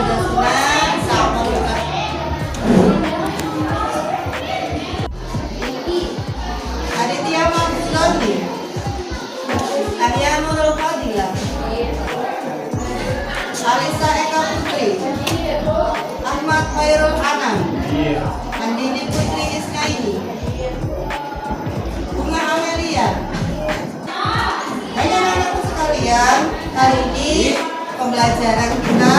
Sunan sama bukan. Aditya Mahmudoni, Arya Nurul Fadilah, Alisa Eka Putri, Ahmad Khairul Anam, Andini Putri Isnaini, Bunga Amelia. Baik anak-anakku sekalian, kali ini pembelajaran kita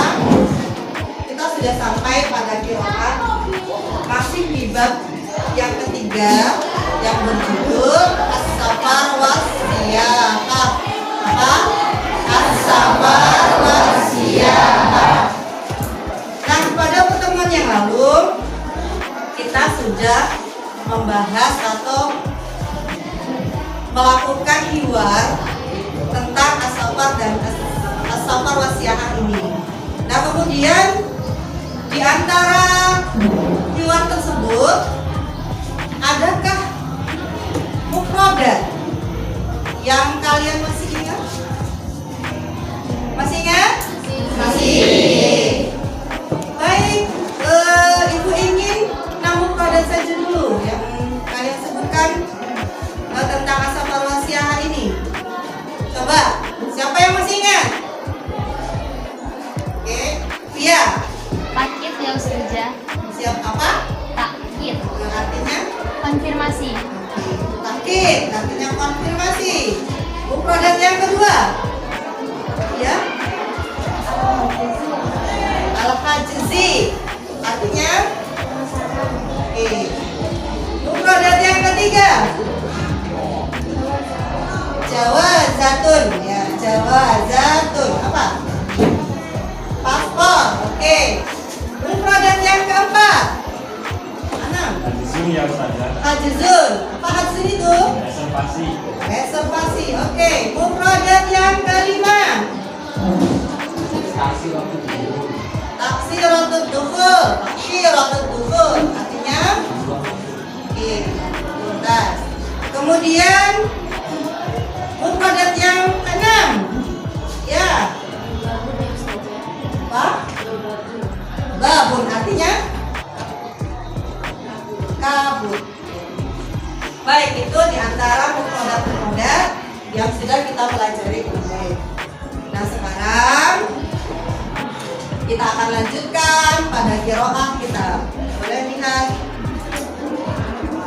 sudah sampai pada qiraat, masih di bab yang ketiga yang berjudul As-Safar was-Siyahah. Apa? As-Safar was-Siyahah. Nah, pada pertemuan yang lalu kita sudah membahas atau melakukan hiwar tentang as-safar dan as-safar was-siyahah ini. Nah, kemudian di antara hiwar tersebut adakah mufradat yang kalian masih ingat? Masih ingat? Masih. Baik, Ibu ingin 6 mufradat saja dulu yang kalian sebutkan tentang as-safar was-siyahah ini. Coba, siapa yang masih ingat? Oke, Via. Takkit ya Ustazah. Siap apa? Takkit. Yang artinya? Konfirmasi. Takkit, artinya konfirmasi. Mufradat yang kedua. Ya. Al-Hajzi, artinya? Oke. Mufradat yang ketiga. Jawazatun, ya, jawazatun. Apa? Paspor. Oke. Mufradat yang keempat. Mana? Hajzun ya Ustazah. Hajzun. Apa hajzun itu? Reservasi. Reservasi. Oke. Mufradat yang kelima. Taksiratul dukhul. Taksiratul dukhul. Taksiratul dukhul. Artinya? Oke. Tuntas. Kemudian mufradat yang keenam. Ya. Apa? Babun, artinya kabut. Baik, itu diantara mufradat-mufradat yang sudah kita pelajari kemarin. Nah, sekarang kita akan lanjutkan pada qiraah kita. Boleh lihat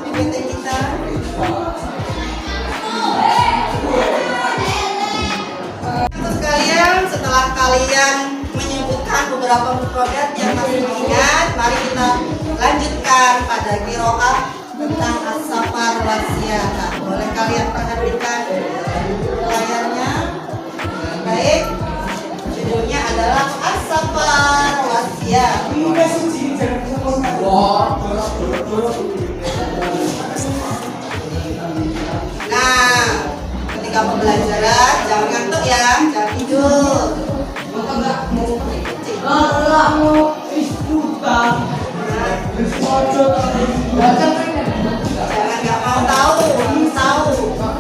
PPT kita. Sekalian, setelah kalian menyebutkan beberapa mufradat yang masih diingat, mari kita lanjutkan pada qiraah tentang as-safar was-siyahah. Boleh kalian perhatikan layarnya? Baik, judulnya adalah as-safar was-siyahah. Nah, ketika pembelajaran jangan ngantuk ya, jangan tidur. Jangan nggak mau tahu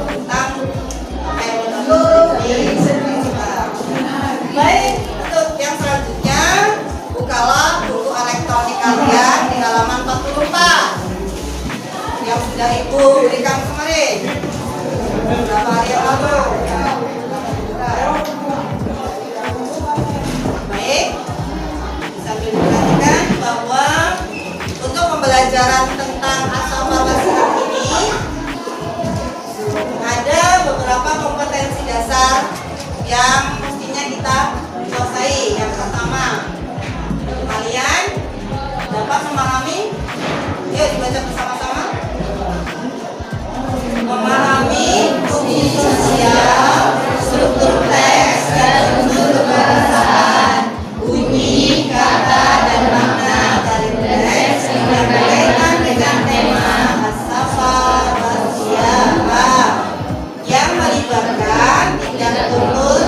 tentang baik, untuk yang selanjutnya bukalah buku elektronik kalian di halaman 44 yang sudah Ibu berikan kemarin beberapa hari yang lalu. Baik, sambil diperhatikan bahwa untuk pembelajaran tentang as-safar was-siyahah ini ada beberapa kompetensi dasar yang mestinya kita kuasai. Yang pertama, kalian dapat memahami, yuk dibaca bersama-sama. Memahami fungsi sosial, struktur teks dan unsur kebahasaan, bunyi, kata, dan makna dari teks yang berkaitan dengan tema as-safar was-siyahah yang melibatkan tindak turun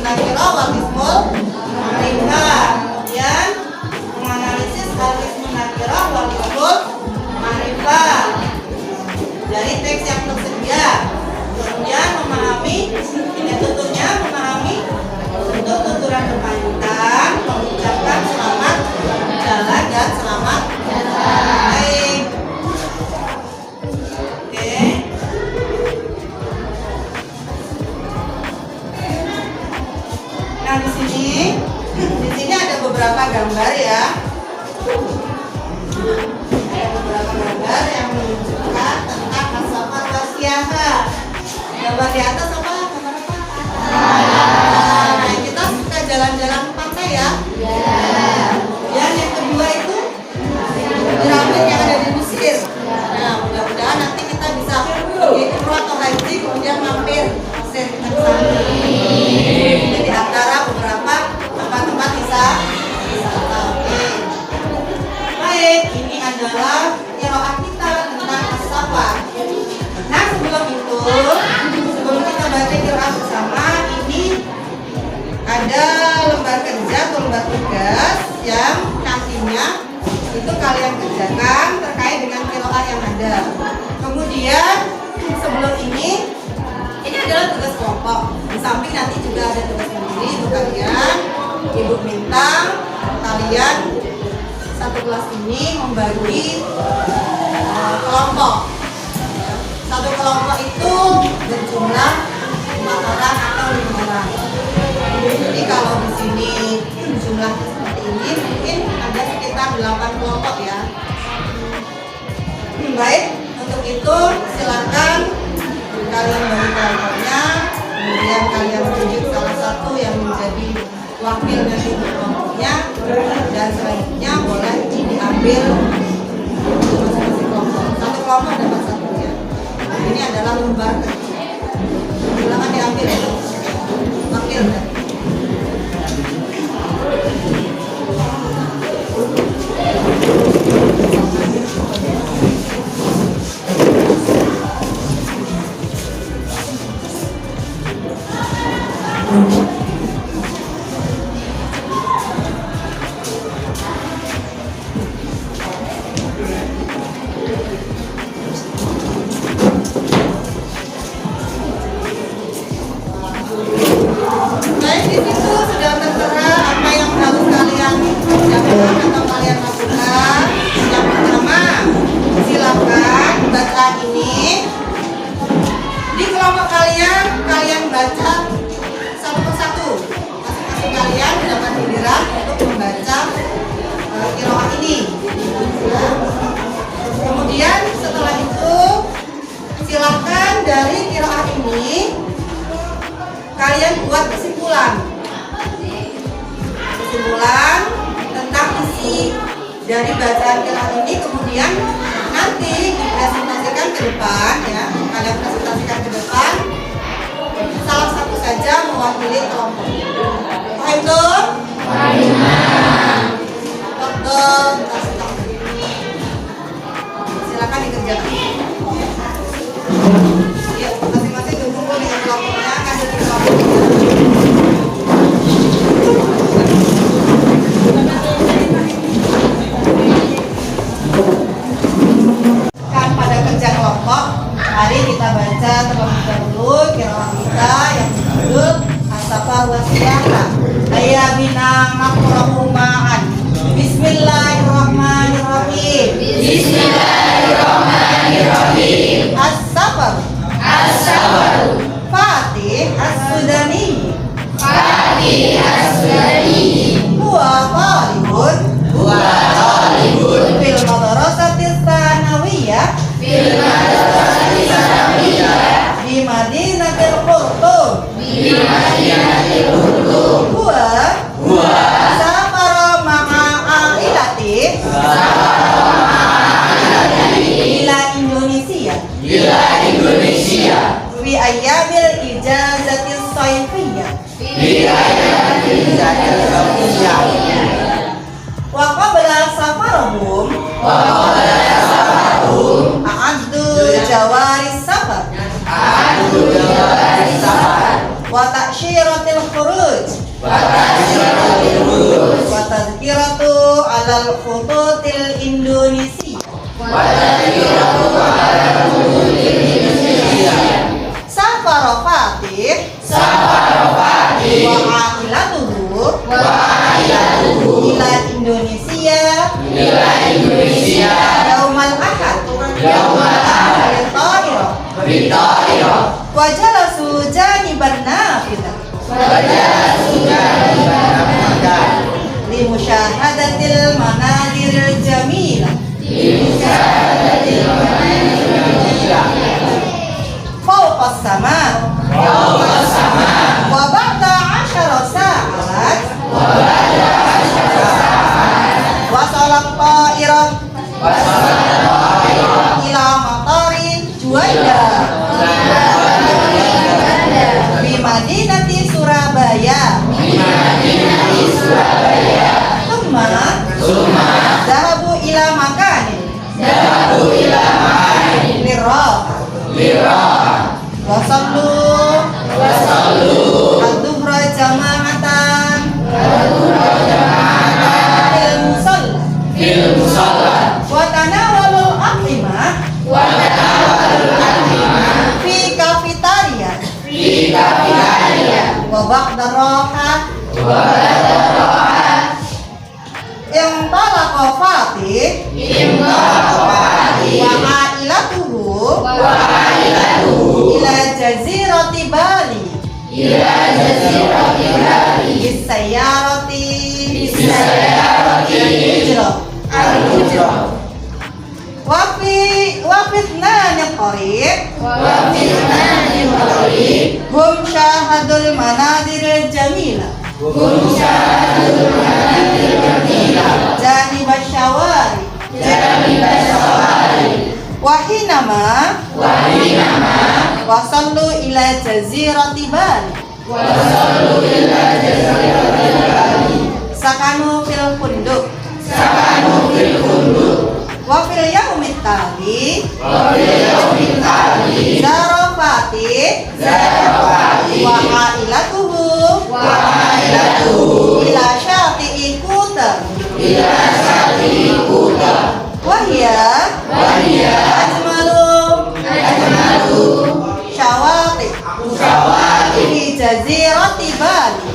nakirah wal ismul ma'rifah. Kemudian menganalisis al ismun nakirah wal ismul ma'rifah dari teks yang tersedia. Kemudian memahami, ini tentunya memahami untuk tuturan berpanjang, mengucapkan selamat jalan dan selamat baik. Oke. Nah di sini ada beberapa gambar ya. Ada beberapa gambar yang menunjukkan tentang as-safar wasyaha. Gambar di atas apa? Gambar apa? Nah, kita suka jalan-jalan pantai ya. Dan yang kedua itu piramid yang ada di Mesir. Nah, mudah-mudahan nanti kita bisa pergi umroh atau haji kemudian mampir Mesir kita ke sana. Ini di antara beberapa tempat-tempat wisata. Oke. Baik, ini adalah qiraah kita tentang as-safar. Nah, sebelum kita baca qiraah bersama, ini ada lembar kerja atau lembar tugas yang nantinya itu kalian kerjakan terkait dengan qiraah yang ada. Kemudian sebelum ini adalah tugas kelompok. Di samping nanti juga ada tugas mandiri untuk kalian. Ibu minta kalian satu kelas ini membagi kelompok. Satu kelompok itu berjumlah 4 orang atau 5 orang. Jadi kalau di sini jumlahnya seperti ini, mungkin ada sekitar 8 kelompok ya. Baik, untuk itu silakan kalian bagi kelompoknya, kemudian kalian tunjuk salah satu yang menjadi wakil dari kelompoknya, dan selanjutnya boleh diambil masing-masing kelompok. Satu kelompok dapat satu ya. Ini adalah lembar kerja. Silakan diambil ya, wakil dari. Baik, di situ sudah tertera apa yang harus kalian kerjakan atau kalian lakukan. Yang pertama, silakan bacaan ini di kelompok kalian, kalian baca satu persatu. Masing-masing kalian mendapat giliran untuk membaca qiraah ini. Kemudian setelah itu silakan dari qiraah ini kalian buat kesimpulan tentang isi dari bacaan qiraah ini. Kemudian nanti dipresentasikan ke depan ya, kalian presentasikan ke depan, salah satu saja mewakili kelompok. Paham tuh? Betul. Silakan dikerjakan. Ya, masing-masing berkumpul dengan kelompoknya, kasih di kelompoknya. Kan pada kerja kelompok, mari kita baca terlebih dahulu qiraah kita yang berjudul as-safar wasyaha. Aya bina maqra'u ma'an. Bismillahirrahmanirrahim. Bismillahirrahmanirrahim. As-safar. Fatih as-Sudani. Huwa talibun. Fil madrasatis tsanawiyah. Di Madinatil Qurtub. Huwa safara ma'a ailati. Ila Indonesia. Fi ayyamil ijazatis sayfiyah. alal khututil Indonesia. Safara Fatih wa ailatuhu ila Indonesia yaumal ahad bita'irah wa jalasu janiban nafidah li musyahadatil manadiril jamilah fawqas sama wa ba'da 'asyara sa'at wa salat ta'irah ila matari Juanda bi Madinati Surabaya Summa Zahabu ila makanin Lirah Wasallu Ad-duhra jama'atan Fil musalla Wa tanawalul aqimah Fi kafitaria Wa ba'da roha Yang talaqa Fatih wa ailatuhu ila jazirati Bali bisayyarati al-hujrah wa fitnani qarib hum syahadul manadiril jamilah janibas syawari wahinama wasallu ila jazirati Bali sakanu fil funduk wa fil yaumit tali zarafati wa ailatuhu ila syati'i kuta wahya ajmalu syawati fi jazirati Bali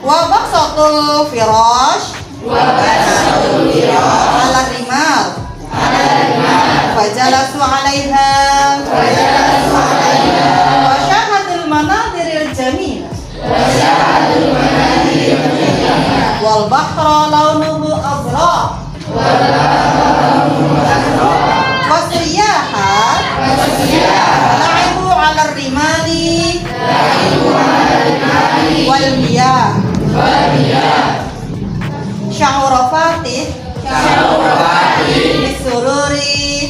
wa baqsatul firash ala rimal fajalasu alaiha wa syahadul manadiril jamilah wal bahra launuhu azra wasriyaha la'ibu ala rimali wal miyah syahura Fatih bisururi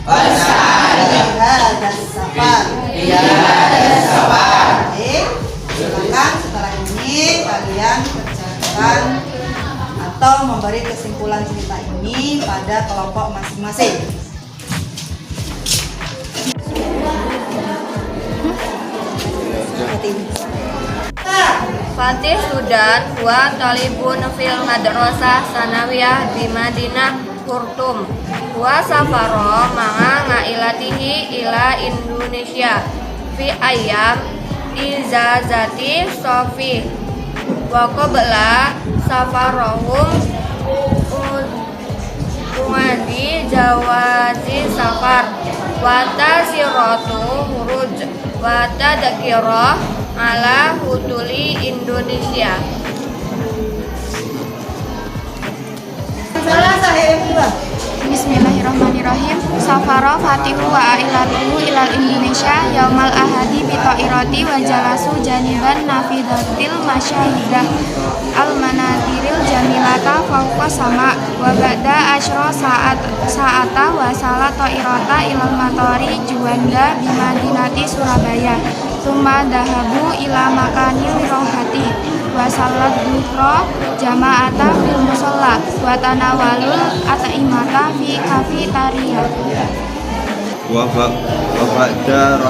wa sa'adah safar. Oke, silakan setelah ini kalian kerjakan atau memberi kesimpulan cerita ini pada kelompok masing-masing. Fatih Sudan wa talibun fil madrasah sanawiyah di Madinah Kurtum wa safaro ma'a ngailatihi ila Indonesia fi ayam izazati sofi wa qabla safarohum umadi jawazi safar wa tasiratu huruj wa tadkirah ala huduli Indonesia. Bismillahirrahmanirrahim. Safara Fatihu wa ailatuhu ilal Indonesia yaumal ahadi bi ta'irati wa jalasu janiban nafidatil masyahidah al manadiril jamilata fawqa sama wa ba'da asyra sa'ata wa salat ta'irata ilal matori Juanda bi Madinati Surabaya summa dahabu ila makanil rohati wa salat duhra jama'ata fil musalla wa tanawalul at'imata fi kafitaria wa ba'da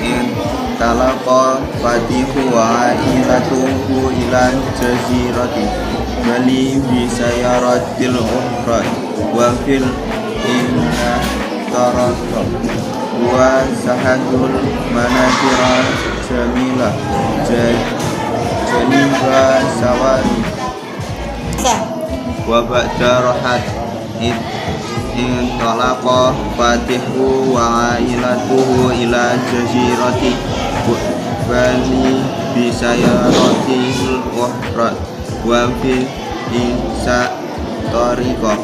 Intalaqa fatihu wa ailatuhu ila jazirati Bali bisayaratil ukhra wa fil inna taraka wa sahadul manakira jamila janiba sawari wa ba'da rahat intalaqa fatihu wa ailatuhu ila jazirati Bali bisayaratil ukhra wa fil insa tariqa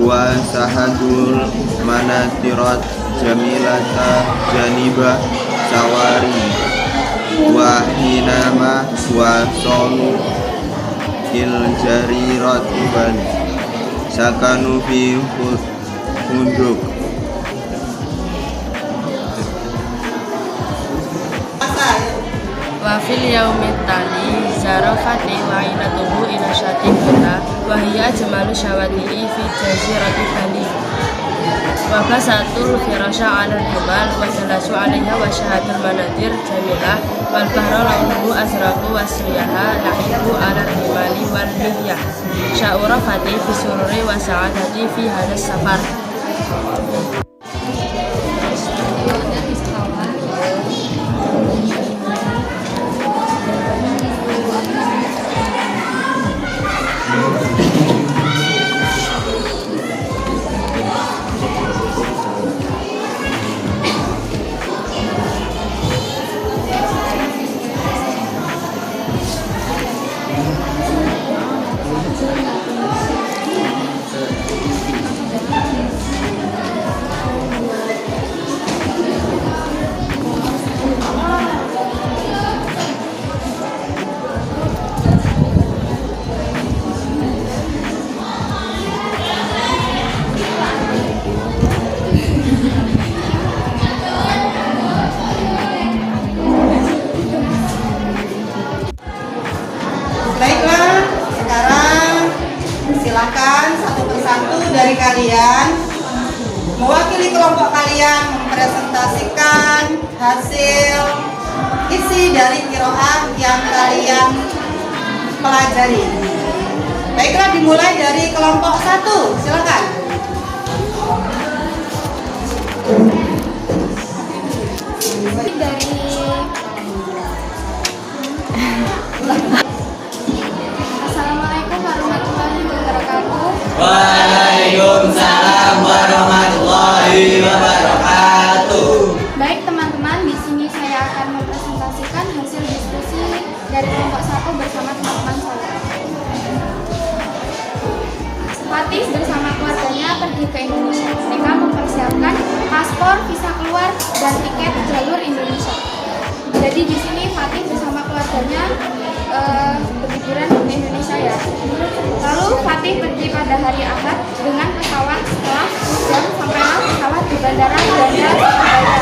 wa sahadul manatirat jamilata janiba sawari wa hinama wa sonu il jarirati bali sakanu fi hunduk. Wa fil yaumit tali zarafati wa inatuhu ila syatikita wa hiya jamalu syawati'i fi jazirati Bali wa basatul firasha 'ala al-himal wa jalasu 'alaiha wa syahadul manadir jamilah wal bahra launuhu azraqu wa siyaha lahibu 'ala al-himali wal mihyah sya'ura fati fi sururi wa sa'adati fi hadas safar. Baiklah, sekarang silakan satu persatu dari kalian mewakili kelompok kalian mempresentasikan hasil isi dari qiraah yang kalian pelajari. Baiklah, dimulai dari kelompok 1, silakan. Dari Assalamualaikum warahmatullahi wabarakatuh. Waalaikumsalam warahmatullahi wabarakatuh. Baik teman-teman, di sini saya akan mempresentasikan hasil diskusi dari kelompok 1 bersama teman-teman saya. Fatih bersama keluarganya pergi ke Indonesia. Mereka mempersiapkan paspor, visa keluar, dan tiket jalur Indonesia. Jadi di sini Fatih bersama keluarganya berliburan ke Indonesia ya. Lalu Fatih pergi pada hari Ahad dengan pesawat. Setelah jam sampailah pesawat di bandara Juanda Surabaya.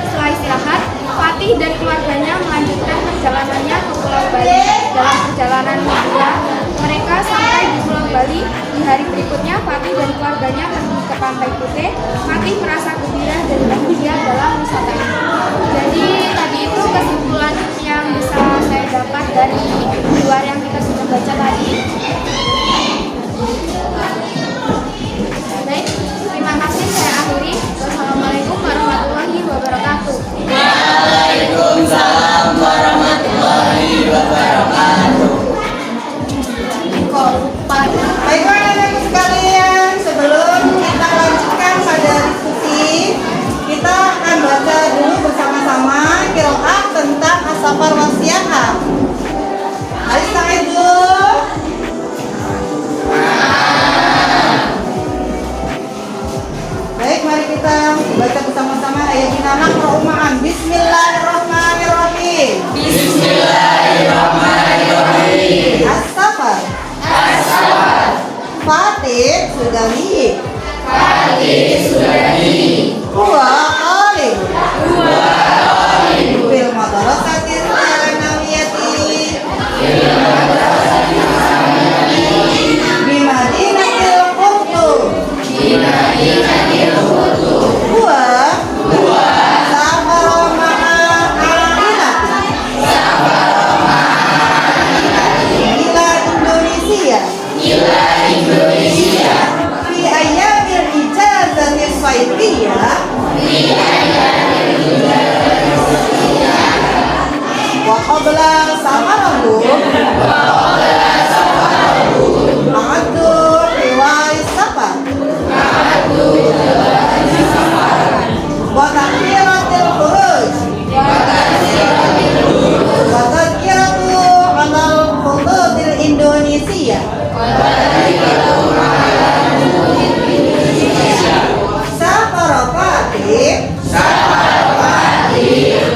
Setelah istirahat, Fatih dan keluarganya melanjutkan perjalanannya ke Pulau Bali. Dalam perjalanan mereka, mereka sampai di Pulau Bali. Di hari berikutnya, Fatih dan keluarganya pergi ke Pantai Kute. Fatih merasa gembira dan bahagia dalam wisata ini. Jadi tadi itu kesimpulan yang bisa saya dapat dari luar yang kita sudah baca tadi. Baik, terima kasih, saya akhiri. Wassalamualaikum warahmatullahi wabarakatuh. Waalaikumsalam warahmatullahi wabarakatuh. Baiklah anak-anak sekalian, sebelum kita lanjutkan pada diskusi wa takbiratil khuruj wa tadhkiratu alal hududil Indonesia Safara Fatih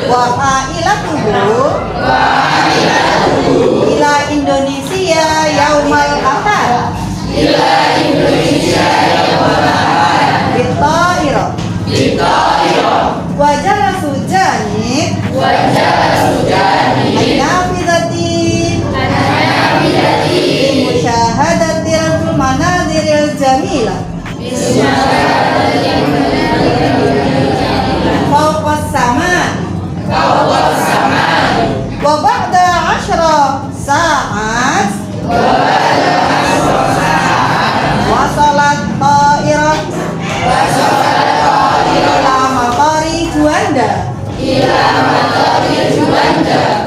wa ailatuhu ila Indonesia yaumal ahad Bitairah wa jalasu janib An-nafidati Musyahadatil manadiril jamilah Fawqas sama Wa ba'da 10 sa'at Wasalat ta'irah ila matari Juanda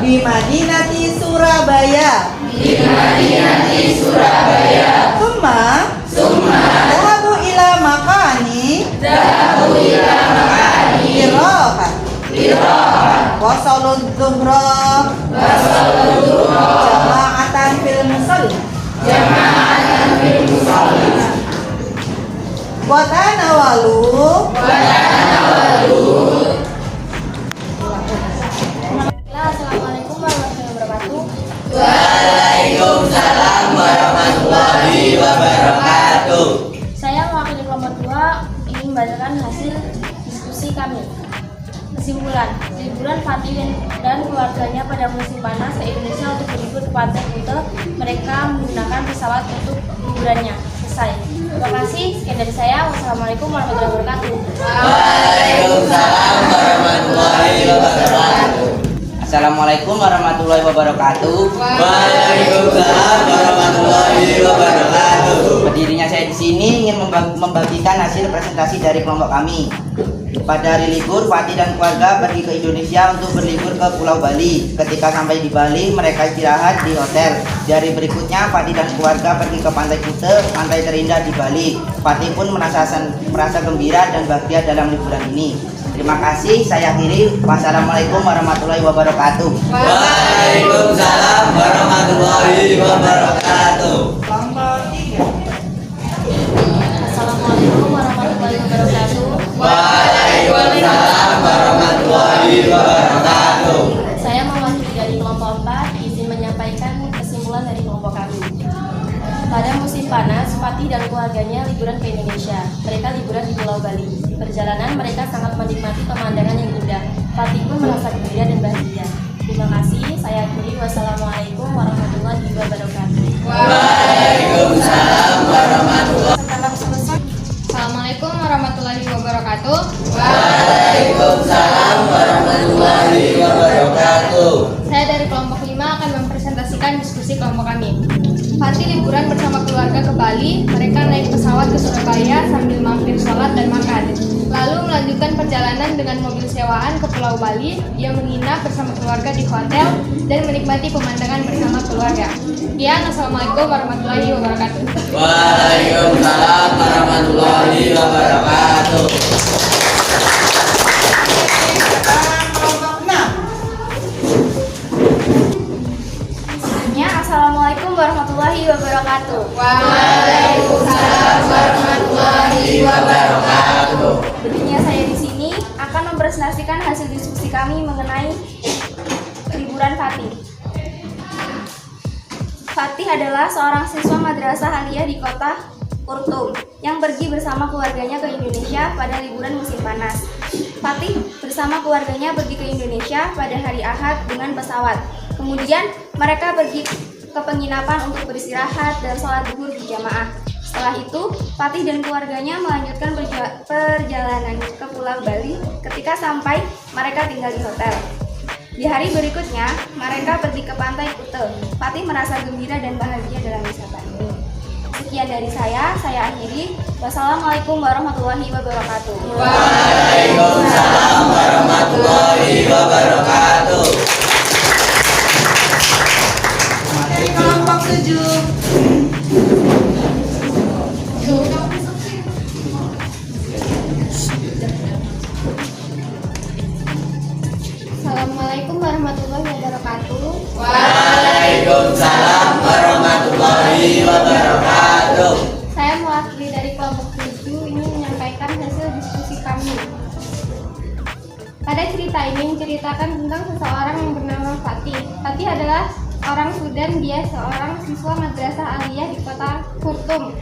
di Madinati Surabaya Summa Dhahabu ila makani Irahat Wasalud zuhra Jama'atan fil musalli Wa tanawalu Assalamualaikum warahmatullahi wabarakatuh. Waalaikumsalam warahmatullahi wabarakatuh. Saya mewakili kelompok 2 ingin membacakan hasil diskusi kami. Kesimpulan, liburan Fatih dan keluarganya pada musim panas ke Indonesia untuk berlibur ke Pantai Kuta. Mereka menggunakan pesawat untuk liburannya. Selesai. Terima kasih. Sekian dari saya. Wassalamualaikum warahmatullahi wabarakatuh. Waalaikumsalam warahmatullahi wabarakatuh. Assalamualaikum warahmatullahi wabarakatuh. Waalaikumsalam warahmatullahi wabarakatuh. Berdirinya saya di sini ingin membagikan hasil presentasi dari kelompok kami. Pada hari libur, Fatih dan keluarga pergi ke Indonesia untuk berlibur ke Pulau Bali. Ketika sampai di Bali, mereka istirahat di hotel. Di hari berikutnya, Fatih dan keluarga pergi ke Pantai Kuta, pantai terindah di Bali. Fatih pun merasa gembira dan bahagia dalam liburan ini. Terima kasih, saya akhiri. Wassalamualaikum warahmatullahi wabarakatuh. Waalaikumsalam warahmatullahi wabarakatuh. Assalamualaikum warahmatullahi wabarakatuh. Waalaikumsalam warahmatullahi wabarakatuh. Saya mewakili dari kelompok 4 izin menyampaikan kesimpulan dari kelompok kami. Pada musim panas, Fatih dan keluarganya liburan ke Indonesia. Mereka liburan di Pulau Bali. Di perjalanan mereka sangat menikmati pemandangan yang indah. Fatih pun merasa gembira dan bahagia. Terima kasih. Saya akhiri. Wassalamualaikum warahmatullahi wabarakatuh. Waalaikumsalam warahmatullahi Assalamualaikum warahmatullahi wabarakatuh. Waalaikumsalam warahmatullahi wabarakatuh. Saya dari kelompok 5 akan mempresentasikan diskusi kelompok kami. Fatih liburan bersama keluarga ke Bali. Mereka naik pesawat ke Surabaya sambil mampir sholat dan makan. Lalu melanjutkan perjalanan dengan mobil sewaan ke Pulau Bali. Dia menginap bersama keluarga di hotel dan menikmati pemandangan bersama keluarga. Sekian, assalamualaikum warahmatullahi wabarakatuh. Waalaikumsalam warahmatullahi wabarakatuh. Kelompok 6 Assalamualaikum warahmatullahi wabarakatuh. Waalaikumsalam warahmatullahi wabarakatuh. Berdirinya saya di sini akan mempresentasikan hasil diskusi kami mengenai liburan Fatih. Fatih adalah seorang siswa madrasah aliyah di kota Khartoum yang pergi bersama keluarganya ke Indonesia pada liburan musim panas. Fatih bersama keluarganya pergi ke Indonesia pada hari Ahad dengan pesawat. Kemudian mereka pergi ke penginapan untuk beristirahat dan sholat zuhur berjamaah. Setelah itu, Fatih dan keluarganya melanjutkan perjalanan ke Pulau Bali. Ketika sampai, mereka tinggal di hotel. Di hari berikutnya, mereka pergi ke Pantai Kuta. Fatih merasa gembira dan bahagia dalam wisata ini. Sekian dari saya akhiri. Wassalamualaikum warahmatullahi wabarakatuh. Waalaikumsalam warahmatullahi wabarakatuh. dari kelompok 7 Assalamualaikum Assalamualaikum warahmatullahi wabarakatuh. Waalaikumsalam warahmatullahi wabarakatuh. Saya mewakili dari kelompok 7 ingin menyampaikan hasil diskusi kami. Pada cerita ini menceritakan tentang seseorang yang bernama Fatih. Fatih adalah orang Sudan, dia seorang siswa madrasah aliyah di kota Khartoum.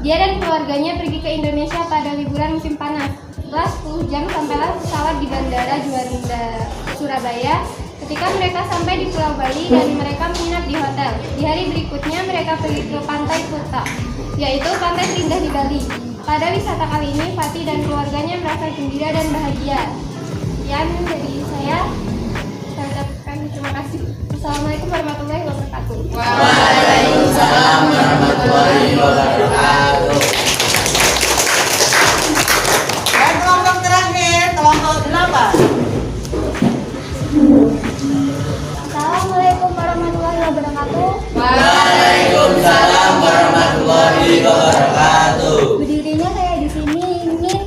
Dia dan keluarganya pergi ke Indonesia pada liburan musim panas. Setelah 10 jam sampailah pesawat di Bandara Juanda, Surabaya. Ketika mereka sampai di Pulau Bali dan mereka menginap di hotel. Di hari berikutnya mereka pergi ke Pantai Kuta, yaitu pantai terindah di Bali. Pada wisata kali ini, Fatih dan keluarganya merasa gembira dan bahagia. Sekian dari saya ucapkan terima kasih. Assalamualaikum warahmatullahi wabarakatuh. Waalaikumsalam warahmatullahi wabarakatuh. Dan kelompok terakhir, kelompok 8. Assalamualaikum warahmatullahi wabarakatuh. Waalaikumsalam warahmatullahi wabarakatuh. Berdirinya saya di sini ingin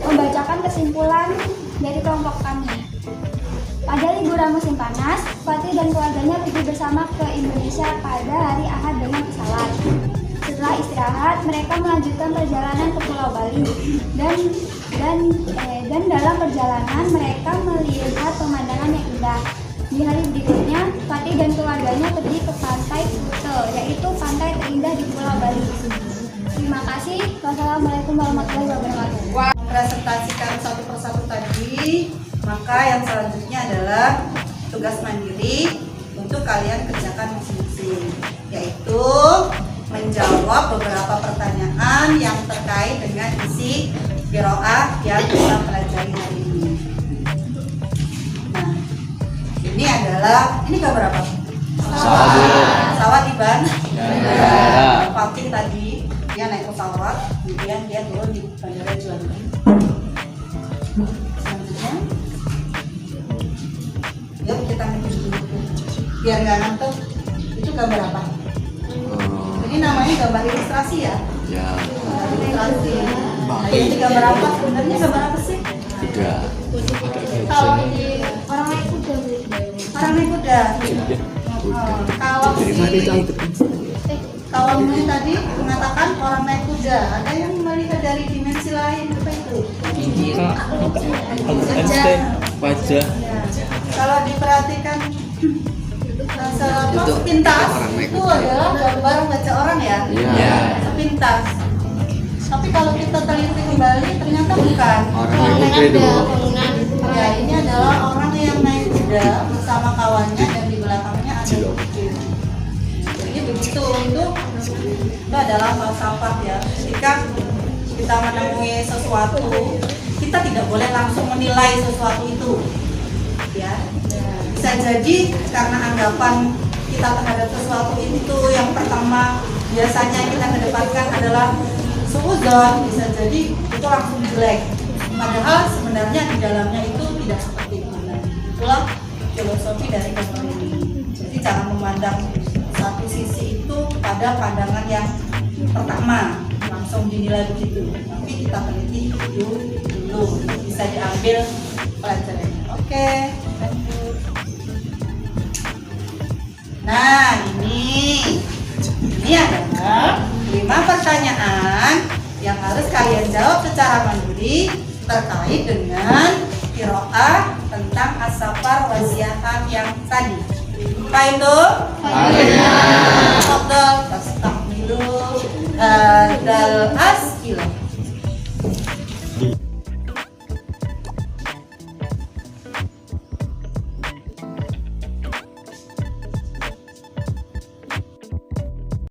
membacakan kesimpulan dari kelompok kami. Pada liburan musim panas, Fatih dan keluarganya pergi bersama ke Indonesia pada hari Ahad dengan pesawat. Setelah istirahat, mereka melanjutkan perjalanan ke Pulau Bali dan dalam perjalanan mereka melihat pemandangan yang indah. Di hari berikutnya, Fatih dan keluarganya pergi ke Pantai Kuta, yaitu pantai terindah di Pulau Bali. Terima kasih. Wassalamualaikum warahmatullahi wabarakatuh. Presentasikan satu persatu tadi, maka yang selanjutnya adalah tugas mandiri untuk kalian kerjakan masing-masing, yaitu menjawab beberapa pertanyaan yang terkait dengan isi qiraah yang kita pelajari hari ini. Nah, ini adalah, ini gambar apa? Pesawat Iban. Fatih tadi dia naik pesawat, kemudian dia turun di Bandara Juanda. Selanjutnya, yuk kita ngetik dulu biar nggak ngantuk. Itu gambar apa? Ini namanya gambar ilustrasi ya? Gambar ilustrasi. Nah, ini gambar apa? Sebenarnya gambar apa sih? Kalau ini orang naik kuda. Orang naik kuda. Kalau ini tadi mengatakan orang naik kuda, ada yang melihat dari dimensi lain apa itu? Wajah. Ya. Kalau diperhatikan sepintas itu adalah gambar wajah orang ya? Iya. Sepintas. Tapi kalau kita teliti kembali ternyata bukan. Orang naik kuda. Ya, ini adalah orang yang naik kuda bersama kawannya dan di belakangnya ada bukit. Jadi begitu itu adalah falsafah ya. Ketika kita menemui sesuatu, kita tidak boleh langsung menilai sesuatu itu. Ya, bisa jadi karena anggapan kita terhadap sesuatu itu yang pertama biasanya kita kedepankan adalah suudzon, bisa jadi itu langsung jelek. Padahal sebenarnya di dalamnya itu tidak seperti itu. Itulah filosofi dari gambar ini. Jadi jangan memandang satu sisi itu pada pandangan yang pertama langsung dinilai begitu. Tapi kita teliti dulu bisa diambil pelajarannya. Oke, lanjut. Nah ini adalah 5 pertanyaan yang harus kalian jawab secara mandiri terkait dengan qiraah tentang as-safar wa ziyahat yang tadi. Apa itu? Fadal tastakmilu hadal as